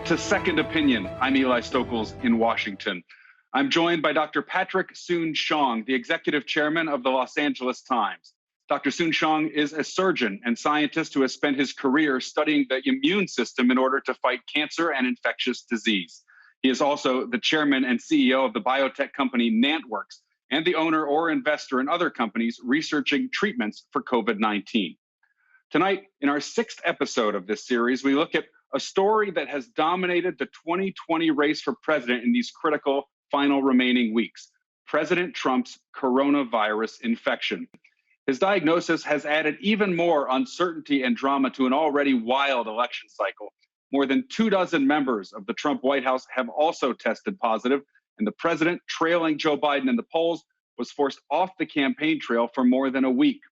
back to Second Opinion. I'm Eli Stokols in Washington. I'm joined by Dr. Patrick Soon-Shiong, the executive chairman of the Los Angeles Times. Dr. Soon-Shiong is a surgeon and scientist who has spent his career studying the immune system in order to fight cancer and infectious disease. He is also the chairman and CEO of the biotech company NantWorks and the owner or investor in other companies researching treatments for COVID-19. Tonight, in our sixth episode of this series, we look at a story that has dominated the 2020 race for president in these critical final remaining weeks: President Trump's coronavirus infection. His diagnosis has added even more uncertainty and drama to an already wild election cycle. More than 24 members of the Trump White House have also tested positive, and the president, trailing Joe Biden in the polls, was forced off the campaign trail for more than a week.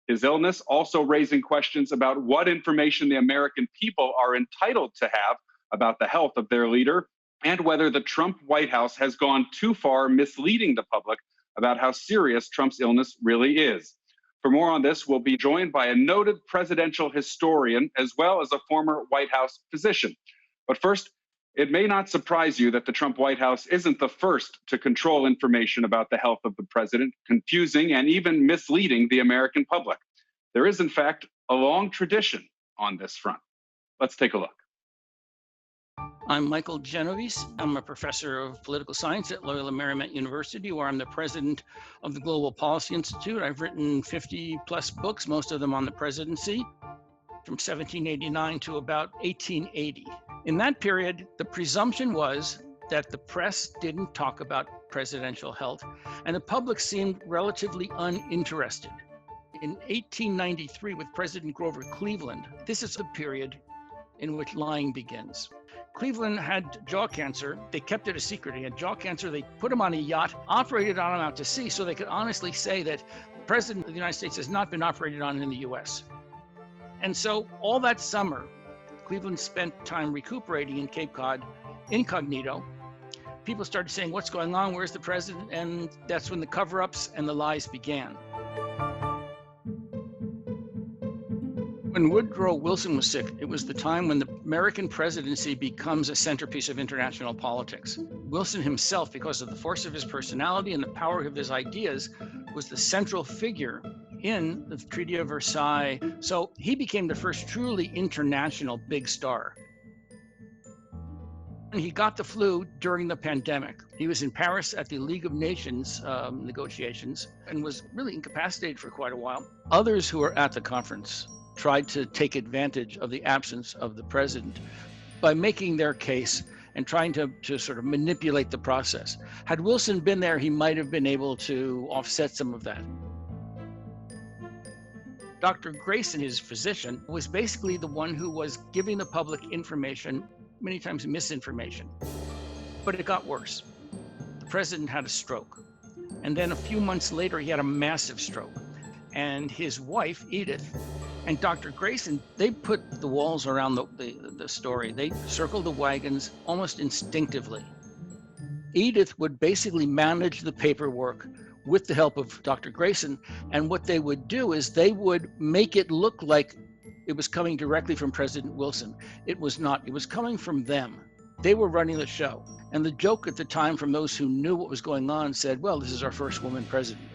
His illness also raising questions about what information the American people are entitled to have about the health of their leader, and whether the Trump White House has gone too far misleading the public about how serious Trump's illness really is. For more on this, we'll be joined by a noted presidential historian as well as a former White House physician. But first, it may not surprise you that the Trump White House isn't the first to control information about the health of the president, confusing and even misleading the American public. There is, in fact, a long tradition on this front. Let's take a look. I'm Michael Genovese. I'm a professor of political science at Loyola Marymount University, where I'm the president of the Global Policy Institute. I've written 50 plus books, most of them on the presidency, from 1789 to about 1880. In that period, the presumption was that the press didn't talk about presidential health, and the public seemed relatively uninterested. In 1893, with President Grover Cleveland, this is the period in which lying begins. Cleveland had jaw cancer. They kept it a secret. He had jaw cancer. They put him on a yacht, operated on him out to sea, so they could honestly say that the president of the United States has not been operated on in the US. And so all that summer, Cleveland spent time recuperating in Cape Cod, incognito. People started saying, what's going on? Where's the president? And that's when the cover-ups and the lies began. When Woodrow Wilson was sick, it was the time when the American presidency becomes a centerpiece of international politics. Wilson himself, because of the force of his personality and the power of his ideas, was the central figure in the Treaty of Versailles. So he became the first truly international big star. And he got the flu during the pandemic. He was in Paris at the League of Nations negotiations and was really incapacitated for quite a while. Others who were at the conference tried to take advantage of the absence of the president by making their case and trying to sort of manipulate the process. Had Wilson been there, he might have been able to offset some of that. Dr. Grayson, his physician, was basically the one who was giving the public information, many times misinformation. But it got worse. The president had a stroke. And then a few months later, he had a massive stroke. And his wife, Edith, and Dr. Grayson, they put the walls around the story. They circled the wagons almost instinctively. Edith would basically manage the paperwork with the help of Dr. Grayson. And what they would do is they would make it look like it was coming directly from President Wilson. It was not. It was coming from them. They were running the show. And the joke at the time from those who knew what was going on said, well, this is our first woman president.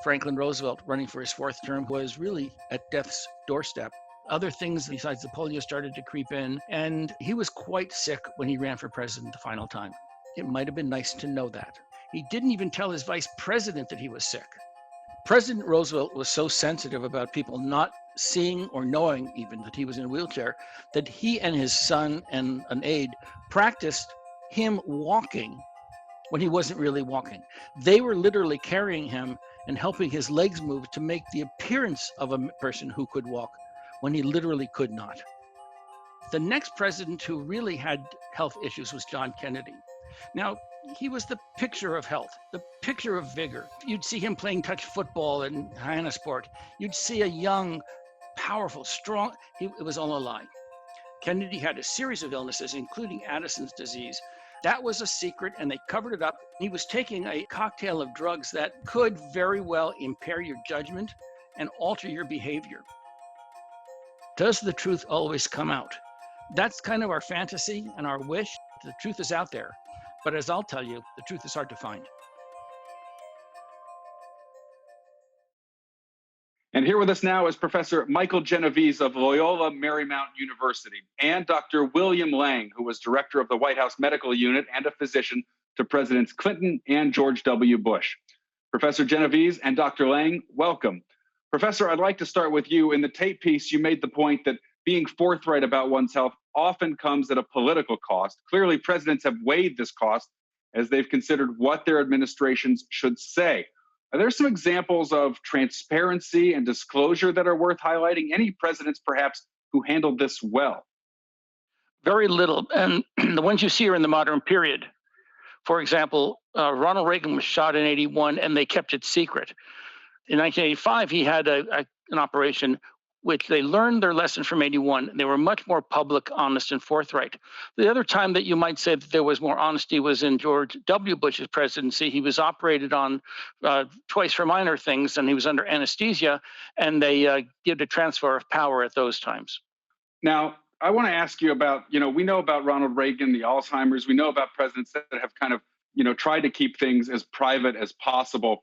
Franklin Roosevelt, running for his fourth term, was really at death's doorstep. Other things besides the polio started to creep in, and he was quite sick when he ran for president the final time. It might have been nice to know that. He didn't even tell his vice president that he was sick. President Roosevelt was so sensitive about people not seeing or knowing even that he was in a wheelchair that he and his son and an aide practiced him walking when he wasn't really walking. They were literally carrying him and helping his legs move to make the appearance of a person who could walk when he literally could not. The next president who really had health issues was John Kennedy. Now, he was the picture of health, the picture of vigor. You'd see him playing touch football in Hyannisport. You'd see a young, powerful, strong, it was all a lie. Kennedy had a series of illnesses, including Addison's disease. That was a secret, and they covered it up. He was taking a cocktail of drugs that could very well impair your judgment and alter your behavior. Does the truth always come out? That's kind of our fantasy and our wish. The truth is out there. But as I'll tell you, the truth is hard to find. And here with us now is Professor Michael Genovese of Loyola Marymount University and Dr. William Lang, who was director of the White House Medical Unit and a physician to Presidents Clinton and George W. Bush. Professor Genovese and Dr. Lang, welcome. Professor, I'd like to start with you. In the tape piece, you made the point that being forthright about one's health often comes at a political cost. Clearly, presidents have weighed this cost as they've considered what their administrations should say. Are there some examples of transparency and disclosure that are worth highlighting? Any presidents, perhaps, who handled this well? Very little. And the ones you see are in the modern period. For example, Ronald Reagan was shot in 81 and they kept it secret. In 1985, he had an operation which they learned their lesson from 81. They were much more public, honest, and forthright. The other time that you might say that there was more honesty was in George W. Bush's presidency. He was operated on twice for minor things, and he was under anesthesia, and they did a transfer of power at those times. Now, I want to ask you about, we know about Ronald Reagan, the Alzheimer's. We know about presidents that have kind of, tried to keep things as private as possible.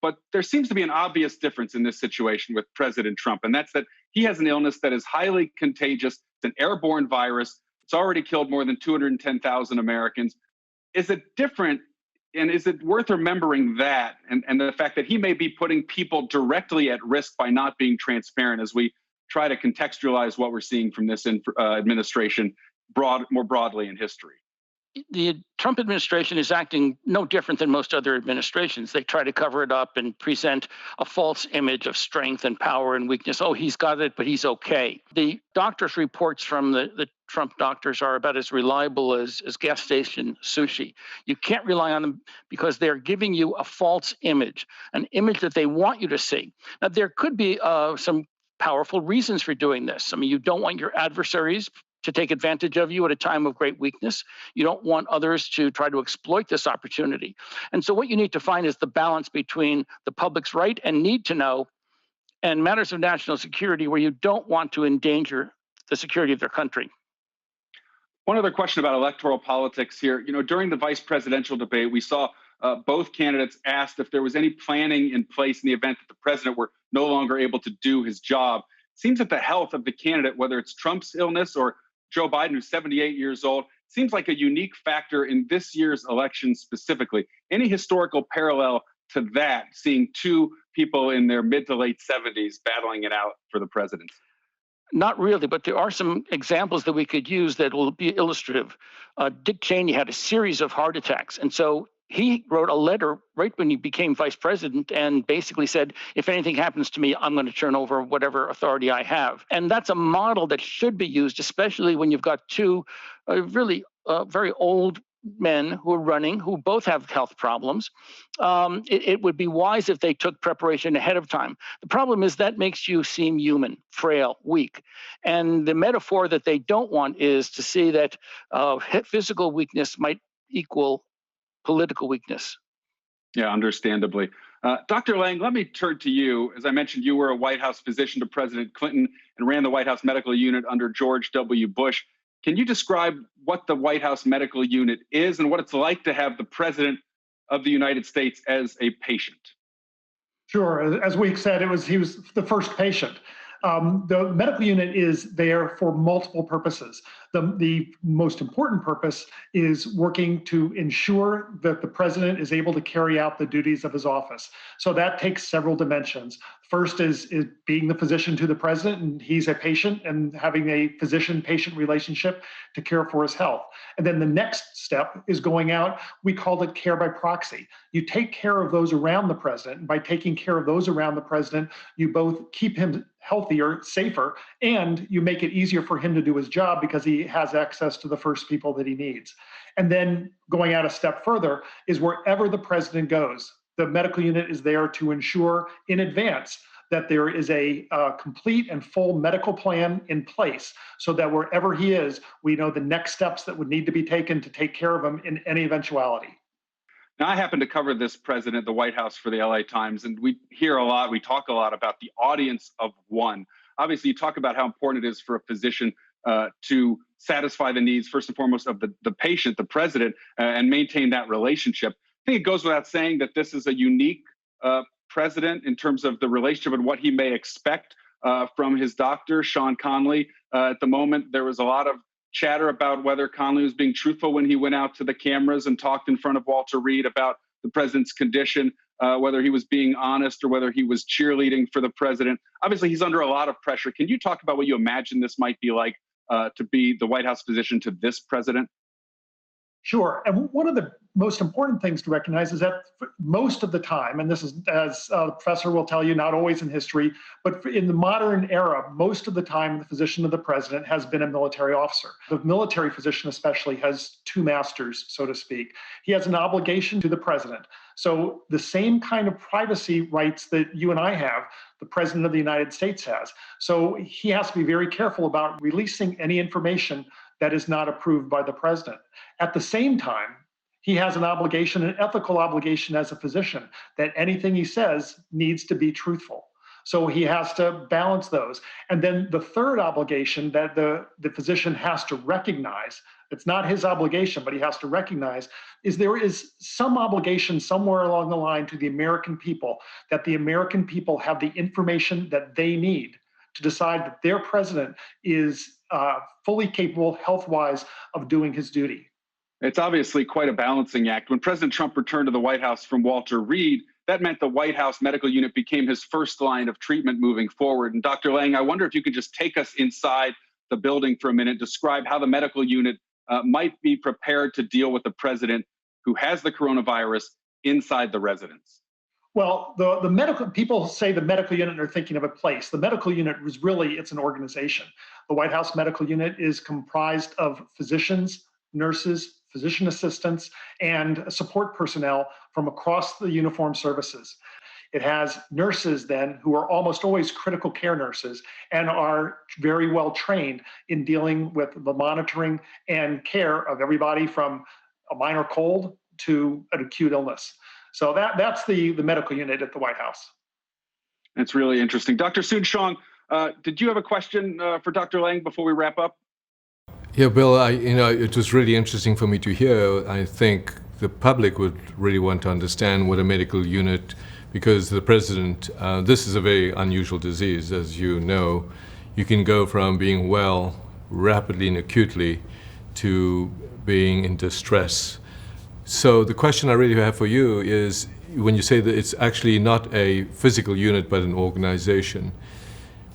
But there seems to be an obvious difference in this situation with President Trump, and that's that he has an illness that is highly contagious. It's an airborne virus. It's already killed more than 210,000 Americans. Is it different, and is it worth remembering that and the fact that he may be putting people directly at risk by not being transparent as we try to contextualize what we're seeing from this administration more broadly in history? The Trump administration is acting no different than most other administrations. They try to cover it up and present a false image of strength and power and weakness. Oh, he's got it, but he's okay. The doctors' reports from the Trump doctors are about as reliable as gas station sushi. You can't rely on them because they're giving you a false image, an image that they want you to see. Now, there could be some powerful reasons for doing this. I mean, you don't want your adversaries to take advantage of you at a time of great weakness. You don't want others to try to exploit this opportunity. And so what you need to find is the balance between the public's right and need to know and matters of national security where you don't want to endanger the security of their country. One other question about electoral politics here. During the vice presidential debate, we saw both candidates asked if there was any planning in place in the event that the president were no longer able to do his job. It seems that the health of the candidate, whether it's Trump's illness or Joe Biden, who's 78 years old, seems like a unique factor in this year's election specifically. Any historical parallel to that, seeing two people in their mid to late 70s battling it out for the presidency? Not really, but there are some examples that we could use that will be illustrative. Dick Cheney had a series of heart attacks, and so he wrote a letter right when he became vice president and basically said, if anything happens to me, I'm going to turn over whatever authority I have. And that's a model that should be used, especially when you've got two really very old men who are running, who both have health problems. It would be wise if they took preparation ahead of time. The problem is that makes you seem human, frail, weak. And the metaphor that they don't want is to see that physical weakness might equal political weakness. Yeah, understandably. Dr. Lang, let me turn to you. As I mentioned, you were a White House physician to President Clinton and ran the White House Medical Unit under George W. Bush. Can you describe what the White House Medical Unit is and what it's like to have the President of the United States as a patient? Sure. As we said, he was the first patient. The medical unit is there for multiple purposes. The most important purpose is working to ensure that the president is able to carry out the duties of his office. So that takes several dimensions. First is being the physician to the president, and he's a patient, and having a physician-patient relationship to care for his health. And then the next step is going out, we call it care by proxy. You take care of those around the president, and by taking care of those around the president, you both keep him healthier, safer, and you make it easier for him to do his job because he has access to the first people that he needs. And then going out a step further is wherever the president goes, the medical unit is there to ensure in advance that there is a complete and full medical plan in place so that wherever he is, we know the next steps that would need to be taken to take care of him in any eventuality. Now, I happen to cover this president at the White House for the LA Times, and we talk a lot about the audience of one. Obviously, you talk about how important it is for a physician to satisfy the needs, first and foremost, of the patient, the president, and maintain that relationship. I think it goes without saying that this is a unique president in terms of the relationship and what he may expect from his doctor, Sean Conley. At the moment, there was a lot of chatter about whether Conley was being truthful when he went out to the cameras and talked in front of Walter Reed about the president's condition, whether he was being honest or whether he was cheerleading for the president. Obviously, he's under a lot of pressure. Can you talk about what you imagine this might be like to be the White House physician to this president? Sure. And one of the most important things to recognize is that most of the time, and this is, as a professor will tell you, not always in history, but in the modern era, most of the time, the physician of the president has been a military officer. The military physician especially has two masters, so to speak. He has an obligation to the president. So the same kind of privacy rights that you and I have, the president of the United States has. So he has to be very careful about releasing any information that is not approved by the president. At the same time, he has an obligation, an ethical obligation as a physician, that anything he says needs to be truthful. So he has to balance those. And then the third obligation that the physician has to recognize, it's not his obligation, but he has to recognize, is there is some obligation somewhere along the line to the American people, that the American people have the information that they need to decide that their president is fully capable, health-wise, of doing his duty. It's obviously quite a balancing act. When President Trump returned to the White House from Walter Reed, that meant the White House medical unit became his first line of treatment moving forward. And Dr. Lang, I wonder if you could just take us inside the building for a minute, describe how the medical unit might be prepared to deal with the president who has the coronavirus inside the residence. Well, the medical people say the medical unit are thinking of a place. The medical unit was really, it's an organization. The White House medical unit is comprised of physicians, nurses, physician assistants, and support personnel from across the uniformed services. It has nurses then who are almost always critical care nurses and are very well trained in dealing with the monitoring and care of everybody from a minor cold to an acute illness. So that's the medical unit at the White House. That's really interesting. Dr. Soon-Shiong, did you have a question for Dr. Lang before we wrap up? Yeah, Bill, it was really interesting for me to hear. I think the public would really want to understand what a medical unit, because the president, this is a very unusual disease, as you know. You can go from being well rapidly and acutely to being in distress. So the question I really have for you is, when you say that it's actually not a physical unit but an organization,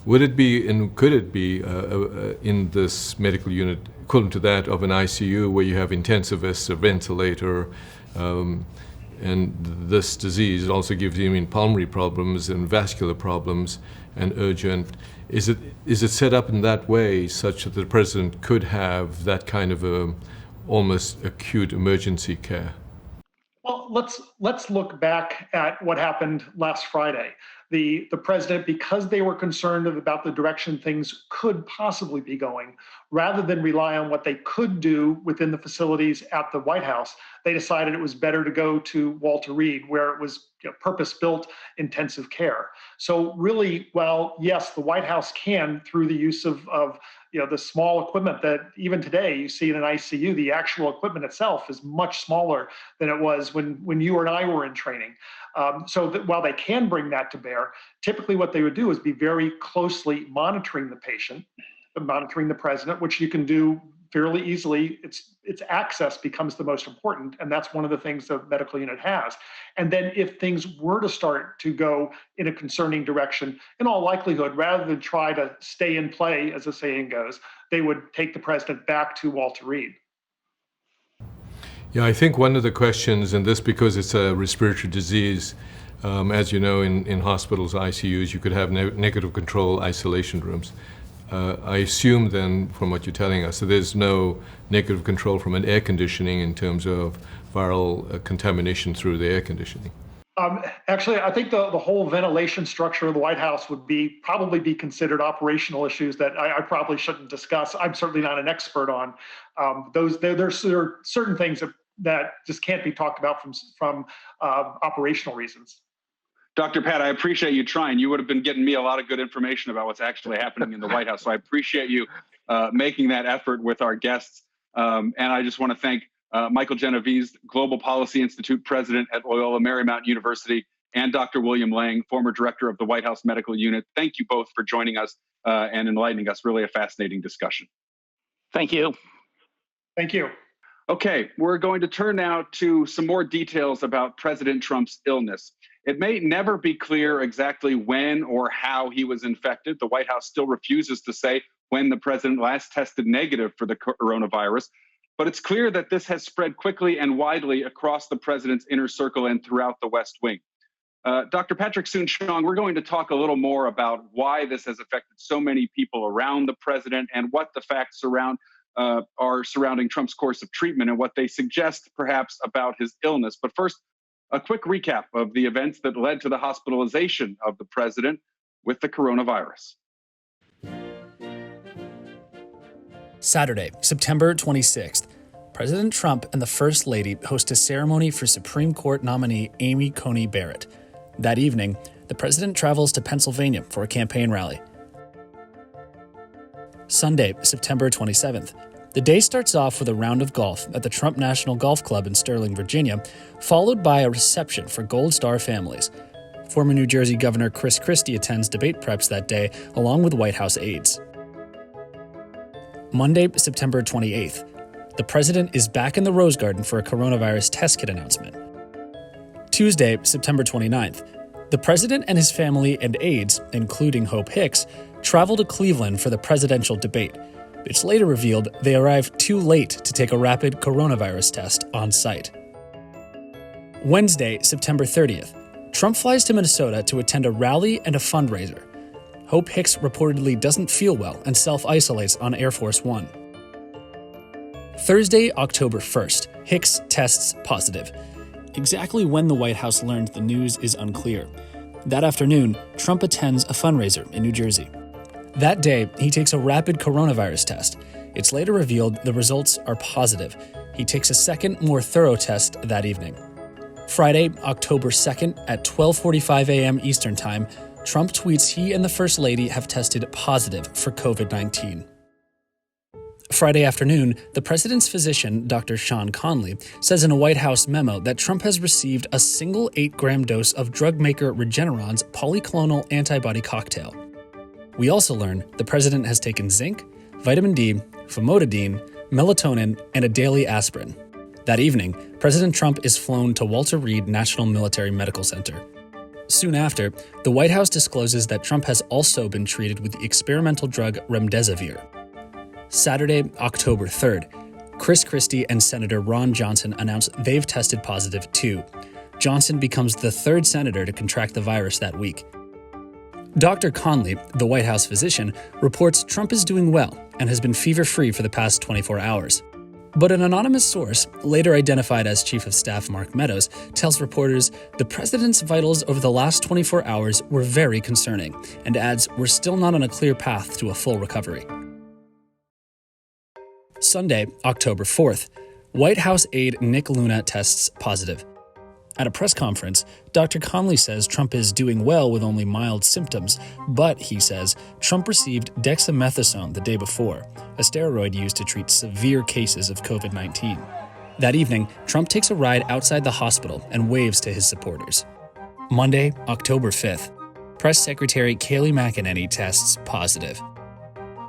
would it be and could it be in this medical unit equivalent to that of an ICU where you have intensivists, a ventilator, and this disease also gives you pulmonary problems and vascular problems and urgent. Is it set up in that way such that the president could have that kind of almost acute emergency care? Well, let's look back at what happened last Friday. The president, because they were concerned about the direction things could possibly be going, rather than rely on what they could do within the facilities at the White House, they decided it was better to go to Walter Reed, where it was purpose-built intensive care. So really, well, yes, the White House can, through the use of the small equipment that even today you see in an ICU, the actual equipment itself is much smaller than it was when you and I were in training. So that while they can bring that to bear, typically what they would do is be very closely monitoring the patient, monitoring the president, which you can do fairly easily. Its access becomes the most important, and that's one of the things the medical unit has. And then if things were to start to go in a concerning direction, in all likelihood, rather than try to stay in play, as the saying goes, they would take the president back to Walter Reed. Yeah, I think one of the questions, and this because it's a respiratory disease, as you know, in hospitals, ICUs, you could have negative control isolation rooms. I assume then, from what you're telling us, that there's no negative control from an air conditioning in terms of viral contamination through the air conditioning. Actually, I think the whole ventilation structure of the White House would probably be considered operational issues that I probably shouldn't discuss. I'm certainly not an expert on those. There are certain things that just can't be talked about from operational reasons. Dr. Pat, I appreciate you trying. You would have been getting me a lot of good information about what's actually happening in the White House. So I appreciate you making that effort with our guests. And I just want to thank Michael Genovese, Global Policy Institute President at Loyola Marymount University, and Dr. William Lang, former director of the White House Medical Unit. Thank you both for joining us and enlightening us. Really a fascinating discussion. Thank you. Thank you. Okay, we're going to turn now to some more details about President Trump's illness. It may never be clear exactly when or how he was infected. The White House still refuses to say when the president last tested negative for the coronavirus. But it's clear that this has spread quickly and widely across the president's inner circle and throughout the West Wing. Dr. Patrick Soon-Shiong, we're going to talk a little more about why this has affected so many people around the president and what the facts are surrounding Trump's course of treatment and what they suggest perhaps about his illness. But first, a quick recap of the events that led to the hospitalization of the president with the coronavirus. Saturday, September 26th, President Trump and the First Lady host a ceremony for Supreme Court nominee Amy Coney Barrett. That evening, the president travels to Pennsylvania for a campaign rally. Sunday, September 27th. The day starts off with a round of golf at the Trump National Golf Club in Sterling, Virginia, followed by a reception for Gold Star families. Former New Jersey Governor Chris Christie attends debate preps that day, along with White House aides. Monday, September 28th. The president is back in the Rose Garden for a coronavirus test kit announcement. Tuesday, September 29th. The president and his family and aides, including Hope Hicks, travel to Cleveland for the presidential debate. It's later revealed they arrived too late to take a rapid coronavirus test on site. Wednesday, September 30th. Trump flies to Minnesota to attend a rally and a fundraiser. Hope Hicks reportedly doesn't feel well and self-isolates on Air Force One. Thursday, October 1st. Hicks tests positive. Exactly when the White House learned the news is unclear. That afternoon, Trump attends a fundraiser in New Jersey. That day, he takes a rapid coronavirus test. It's later revealed the results are positive. He takes a second, more thorough test that evening. Friday, October 2nd at 12:45 a.m. Eastern Time, Trump tweets he and the First Lady have tested positive for COVID-19. Friday afternoon, the president's physician, Dr. Sean Conley, says in a White House memo that Trump has received a single 8-gram dose of drug maker Regeneron's polyclonal antibody cocktail. We also learn the president has taken zinc, vitamin D, famotidine, melatonin, and a daily aspirin. That evening, President Trump is flown to Walter Reed National Military Medical Center. Soon after, the White House discloses that Trump has also been treated with the experimental drug remdesivir. Saturday, October 3rd, Chris Christie and Senator Ron Johnson announce they've tested positive too. Johnson becomes the third senator to contract the virus that week. Dr. Conley, the White House physician, reports Trump is doing well and has been fever-free for the past 24 hours. But an anonymous source, later identified as Chief of Staff Mark Meadows, tells reporters the president's vitals over the last 24 hours were very concerning, and adds we're still not on a clear path to a full recovery. Sunday, October 4th, White House aide Nick Luna tests positive. At a press conference, Dr. Conley says Trump is doing well with only mild symptoms, but, he says, Trump received dexamethasone the day before, a steroid used to treat severe cases of COVID-19. That evening, Trump takes a ride outside the hospital and waves to his supporters. Monday, October 5th, Press Secretary Kayleigh McEnany tests positive.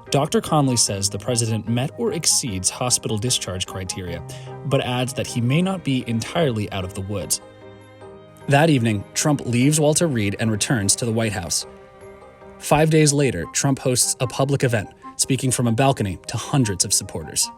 Dr. Conley says the president met or exceeds hospital discharge criteria, but adds that he may not be entirely out of the woods. That evening, Trump leaves Walter Reed and returns to the White House. 5 days later, Trump hosts a public event, speaking from a balcony to hundreds of supporters.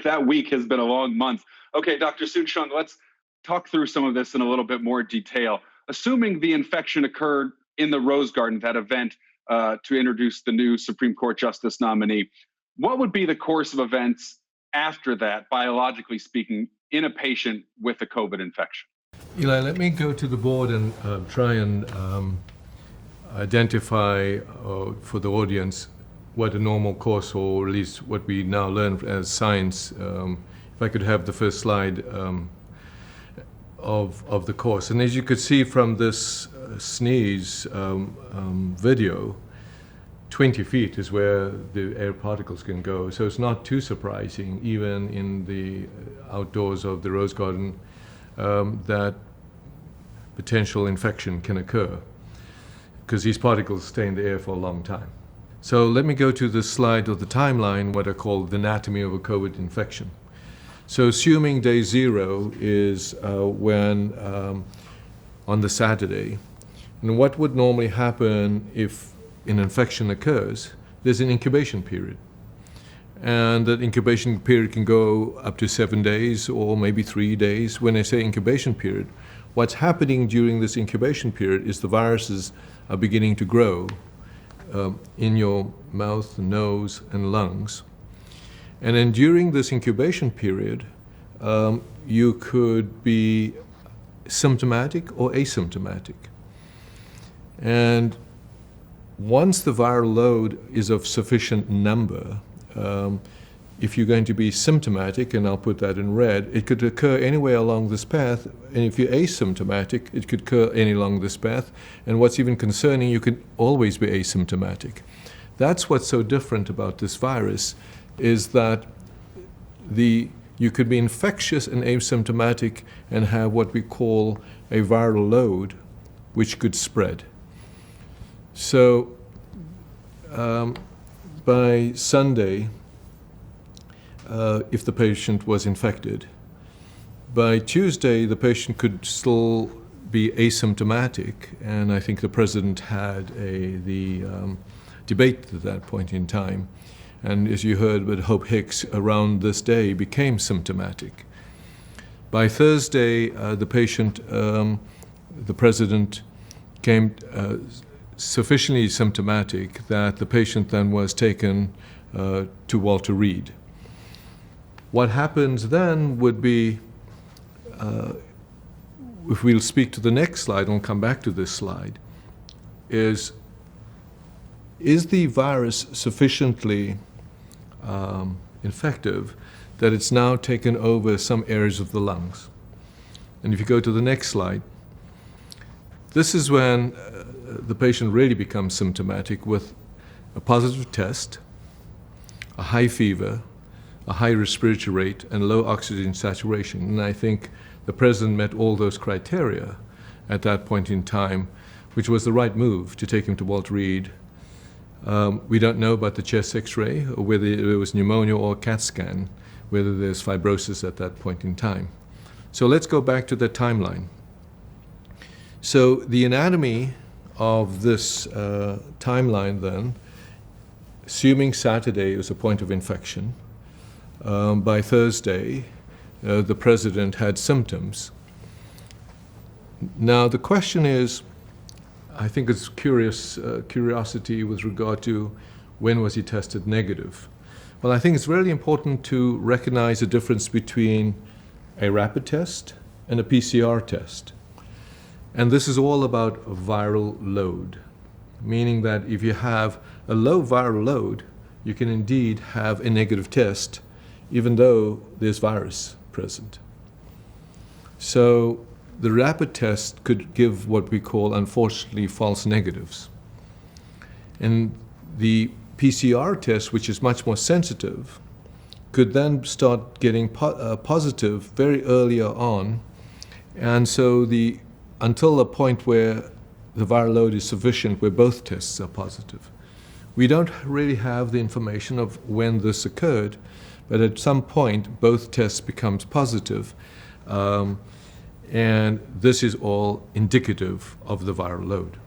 That week has been a long month. Okay, Dr. Soon-Shiong, let's talk through some of this in a little bit more detail. Assuming the infection occurred in the Rose Garden, that event to introduce the new Supreme Court Justice nominee, what would be the course of events after that, biologically speaking, in a patient with a COVID infection? Eli, let me go to the board and try and identify for the audience what a normal course, or at least what we now learn as science. If I could have the first slide of the course. And as you could see from this sneeze video, 20 feet is where the air particles can go. So it's not too surprising, even in the outdoors of the Rose Garden, that potential infection can occur, because these particles stay in the air for a long time. So let me go to the slide of the timeline, what I call the anatomy of a COVID infection. So assuming day 0 is when on the Saturday, and what would normally happen if an infection occurs, there's an incubation period. And that incubation period can go up to 7 days or maybe 3 days. When I say incubation period, what's happening during this incubation period is the viruses are beginning to grow in your mouth, nose, and lungs. And then during this incubation period, you could be symptomatic or asymptomatic. And once the viral load is of sufficient number, if you're going to be symptomatic, and I'll put that in red, it could occur anywhere along this path. And if you're asymptomatic, it could occur any along this path. And what's even concerning, you could always be asymptomatic. That's what's so different about this virus, is that you could be infectious and asymptomatic and have what we call a viral load, which could spread. So by Sunday, if the patient was infected, by Tuesday, the patient could still be asymptomatic, and I think the president had the debate at that point in time. And as you heard with Hope Hicks, around this day became symptomatic. By Thursday, the president came sufficiently symptomatic that the patient then was taken to Walter Reed. What happens then would be, if we'll speak to the next slide, and we'll come back to this slide, is the virus sufficiently infective that it's now taken over some areas of the lungs? And if you go to the next slide, this is when the patient really becomes symptomatic with a positive test, a high fever, a high respiratory rate, and low oxygen saturation. And I think the president met all those criteria at that point in time, which was the right move to take him to Walter Reed. We don't know about the chest X-ray, or whether it was pneumonia or CAT scan, whether there's fibrosis at that point in time. So let's go back to the timeline. So the anatomy of this timeline then, assuming Saturday was a point of infection, by Thursday, the president had symptoms. Now the question is, I think it's curiosity with regard to when was he tested negative. Well, I think it's really important to recognize the difference between a rapid test and a PCR test. And this is all about viral load, meaning that if you have a low viral load, you can indeed have a negative test, even though there's virus present. So the rapid test could give what we call, unfortunately, false negatives. And the PCR test, which is much more sensitive, could then start getting positive very earlier on. And so until a point where the viral load is sufficient, where both tests are positive. We don't really have the information of when this occurred, but at some point, both tests becomes positive. And this is all indicative of the viral load.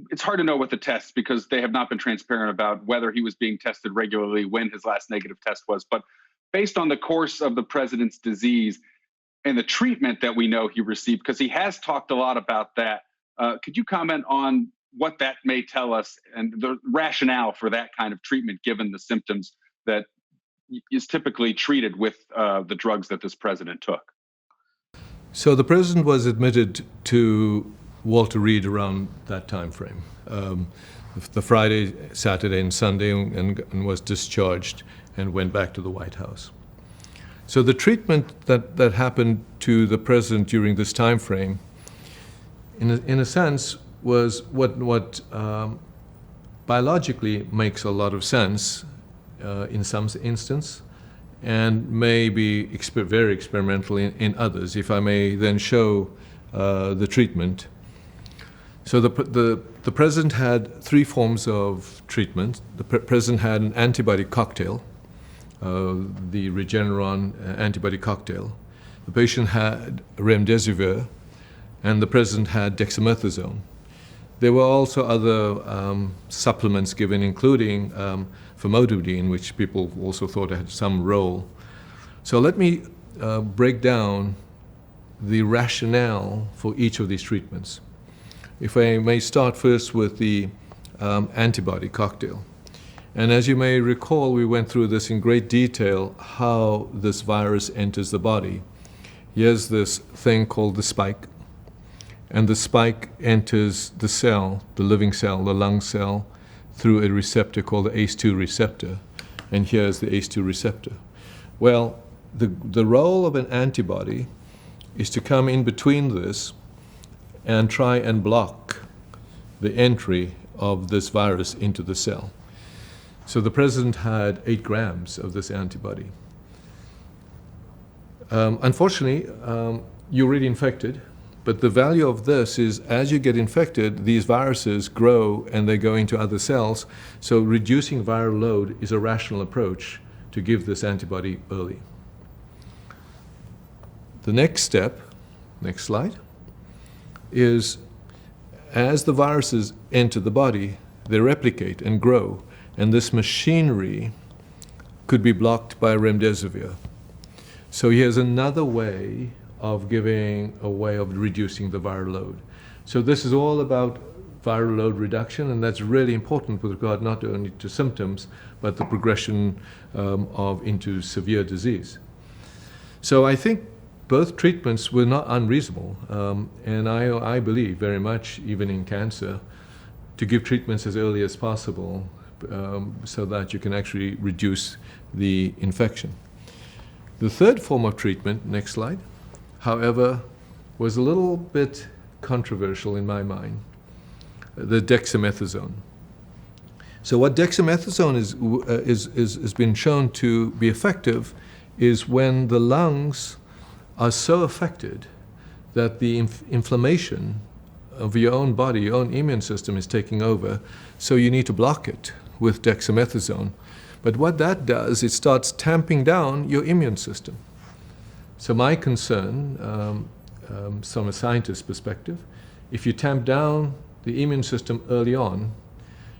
It's hard to know what the tests, because they have not been transparent about whether he was being tested regularly, when his last negative test was. But based on the course of the president's disease and the treatment that we know he received, because he has talked a lot about that, could you comment on what that may tell us and the rationale for that kind of treatment, given the symptoms that is typically treated with the drugs that this president took? So the president was admitted to Walter Reed around that time frame. the Friday, Saturday, and Sunday, and was discharged and went back to the White House. So the treatment that happened to the president during this time frame, in a sense, was what biologically makes a lot of sense in some instance, and may be very experimental in others. If I may then show the treatment. So the president had three forms of treatment. The president had an antibody cocktail, the Regeneron antibody cocktail. The patient had remdesivir, and the president had dexamethasone. There were also other supplements given, including famotidine, which people also thought had some role. So let me break down the rationale for each of these treatments. If I may start first with the antibody cocktail. And as you may recall, we went through this in great detail, how this virus enters the body. Here's this thing called the spike. And the spike enters the cell, the living cell, the lung cell, through a receptor called the ACE2 receptor. And here's the ACE2 receptor. Well, the role of an antibody is to come in between this and try and block the entry of this virus into the cell. So the president had 8 grams of this antibody. Unfortunately, you're already infected, but the value of this is as you get infected, these viruses grow and they go into other cells. So reducing viral load is a rational approach to give this antibody early. The next step, next slide, is as the viruses enter the body, they replicate and grow, and this machinery could be blocked by remdesivir. So here's another way of giving a way of reducing the viral load. So this is all about viral load reduction, and that's really important with regard not only to symptoms, but the progression into severe disease. So I think both treatments were not unreasonable, and I believe very much, even in cancer, to give treatments as early as possible so that you can actually reduce the infection. The third form of treatment, next slide, however, was a little bit controversial in my mind, the dexamethasone. So what dexamethasone has been shown to be effective is when the lungs are so affected that the inflammation of your own body, your own immune system is taking over, so you need to block it with dexamethasone. But what that does, it starts tamping down your immune system. So my concern, from a scientist's perspective, if you tamp down the immune system early on,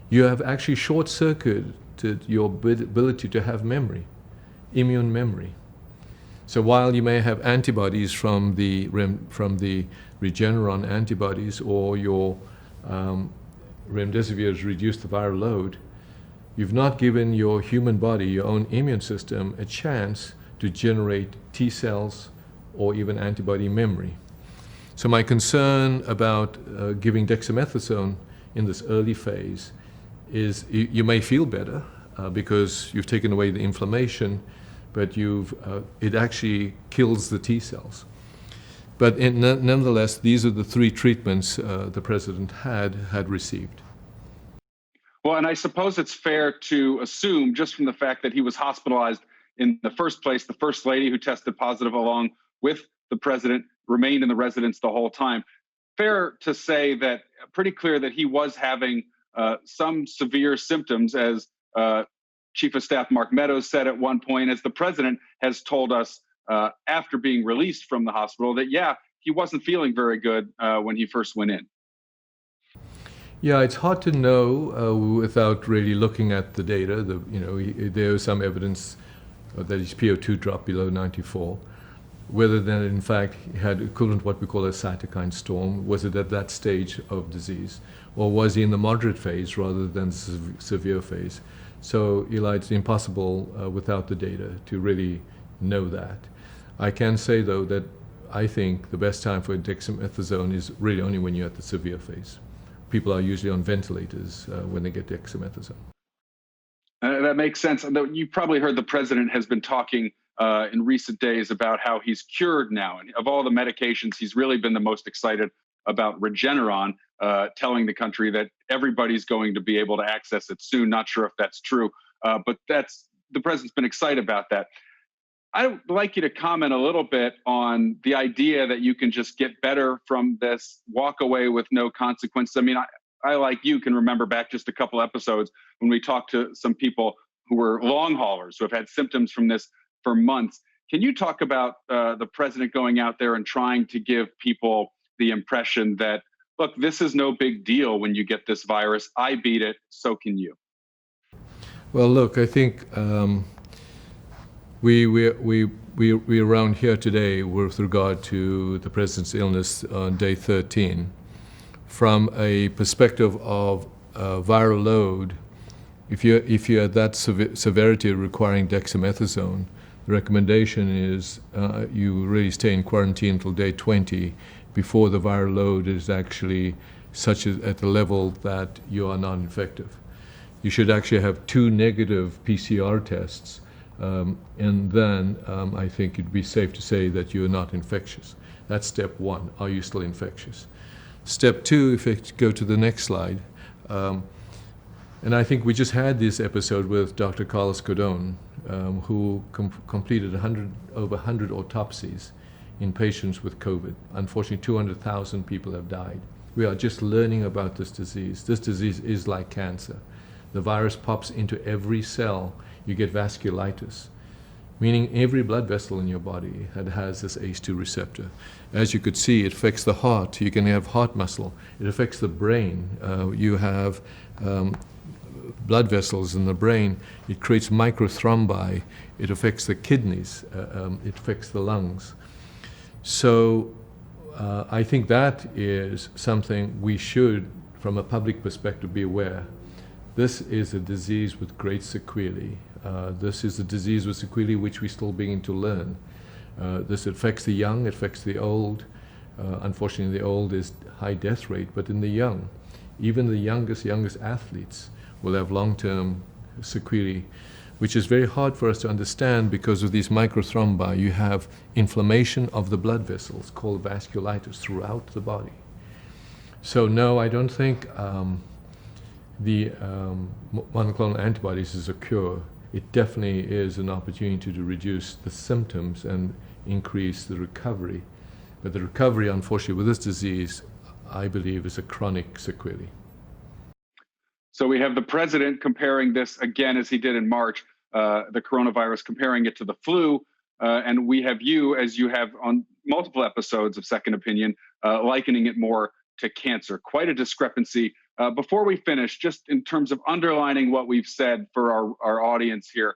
you have actually short-circuited your ability to have memory, immune memory. So while you may have antibodies from the Regeneron antibodies, or your remdesivir has reduced the viral load, you've not given your human body, your own immune system, a chance to generate T cells or even antibody memory. So my concern about giving dexamethasone in this early phase is you may feel better because you've taken away the inflammation, but it actually kills the T cells. But nonetheless, these are the 3 treatments the president had received. Well, and I suppose it's fair to assume, just from the fact that he was hospitalized in the first place, the first lady who tested positive along with the president remained in the residence the whole time. Fair to say that pretty clear that he was having some severe symptoms, as Chief of Staff Mark Meadows said at one point, as the president has told us after being released from the hospital, that, yeah, he wasn't feeling very good when he first went in. Yeah, it's hard to know without really looking at the data. There is some evidence that his PO2 dropped below 94. Whether then, in fact, he had equivalent what we call a cytokine storm, was it at that stage of disease, or was he in the moderate phase rather than severe phase? So, Eli, it's impossible without the data to really know that. I can say, though, that I think the best time for dexamethasone is really only when you're at the severe phase, people are usually on ventilators when they get dexamethasone. That makes sense. You've probably heard the president has been talking in recent days about how he's cured now. And of all the medications, he's really been the most excited about Regeneron, telling the country that everybody's going to be able to access it soon. Not sure if that's true, but the president's been excited about that. I'd like you to comment a little bit on the idea that you can just get better from this, walk away with no consequences. I mean, I like you can remember back just a couple episodes when we talked to some people who were long haulers who have had symptoms from this for months. Can you talk about the president going out there and trying to give people the impression that, look, this is no big deal when you get this virus. I beat it, so can you. Well, look, I think we around here today with regard to the president's illness on day 13. From a perspective of viral load, if you're at that severity requiring dexamethasone, the recommendation is you really stay in quarantine until day 20 before the viral load is actually such at the level that you are non-infective. You should actually have 2 negative PCR tests, and then I think it'd be safe to say that you're not infectious. That's step 1. Are you still infectious? Step 2, if you go to the next slide, and I think we just had this episode with Dr. Carlos Cordon, who completed over 100 autopsies in patients with COVID. Unfortunately, 200,000 people have died. We are just learning about this disease. This disease is like cancer. The virus pops into every cell. You get vasculitis, meaning every blood vessel in your body has this ACE2 receptor. As you could see, it affects the heart. You can have heart muscle. It affects the brain. You have blood vessels in the brain. It creates microthrombi. It affects the kidneys. It affects the lungs. So I think that is something we should, from a public perspective, be aware. This is a disease with great sequelae. This is a disease with sequelae which we still begin to learn. This affects the young, it affects the old. Unfortunately, the old is high death rate, but in the young, even the youngest athletes will have long-term sequelae, which is very hard for us to understand because of these microthrombi. You have inflammation of the blood vessels called vasculitis throughout the body. So no, I don't think the monoclonal antibodies is a cure. It definitely is an opportunity to reduce the symptoms and increase the recovery. But the recovery, unfortunately, with this disease, I believe, is a chronic sequelae. So we have the president comparing this again, as he did in March, the coronavirus, comparing it to the flu. And we have you, as you have on multiple episodes of Second Opinion, likening it more to cancer. Quite a discrepancy. Before we finish, just in terms of underlining what we've said for our audience here,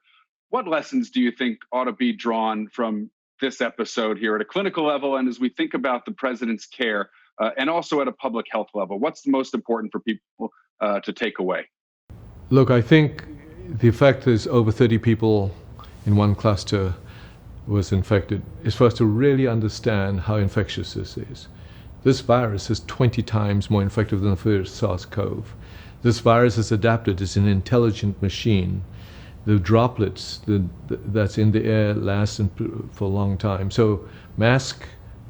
what lessons do you think ought to be drawn from this episode here at a clinical level, and as we think about the president's care, and also at a public health level? What's the most important for people to take away? Look, I think the fact there's over 30 people in one cluster was infected is for us to really understand how infectious this is. This virus is 20 times more infective than the first SARS-CoV. This virus is adapted as an intelligent machine. The droplets that's in the air last for a long time. So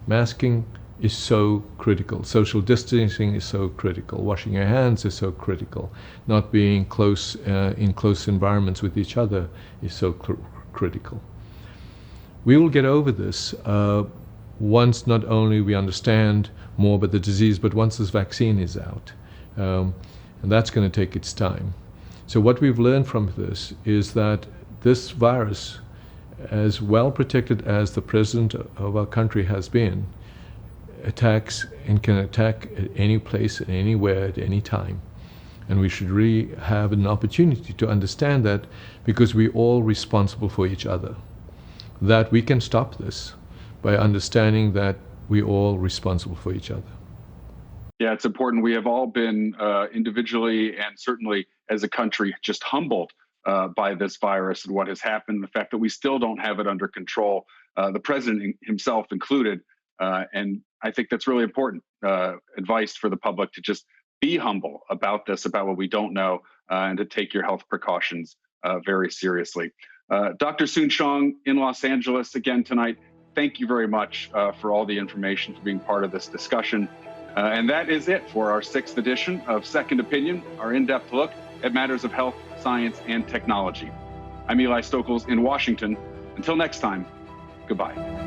masking is so critical. Social distancing is so critical. Washing your hands is so critical. Not being close in close environments with each other is so critical. We will get over this once not only we understand more about the disease, but once this vaccine is out. And that's going to take its time. So what we've learned from this is that this virus, as well protected as the president of our country has been, attacks and can attack at any place, anywhere, at any time. And we should really have an opportunity to understand that, because we're all responsible for each other. That we can stop this by understanding that we're all responsible for each other. Yeah, it's important. We have all been individually and certainly as a country just humbled by this virus and what has happened, the fact that we still don't have it under control, the president himself included. And I think that's really important advice for the public to just be humble about this, about what we don't know, and to take your health precautions very seriously. Dr. Soon-Shiong in Los Angeles again tonight, thank you very much for all the information, for being part of this discussion. And that is it for our 6th edition of Second Opinion, our in-depth look at matters of health, science, and technology. I'm Eli Stokols in Washington. Until next time, goodbye.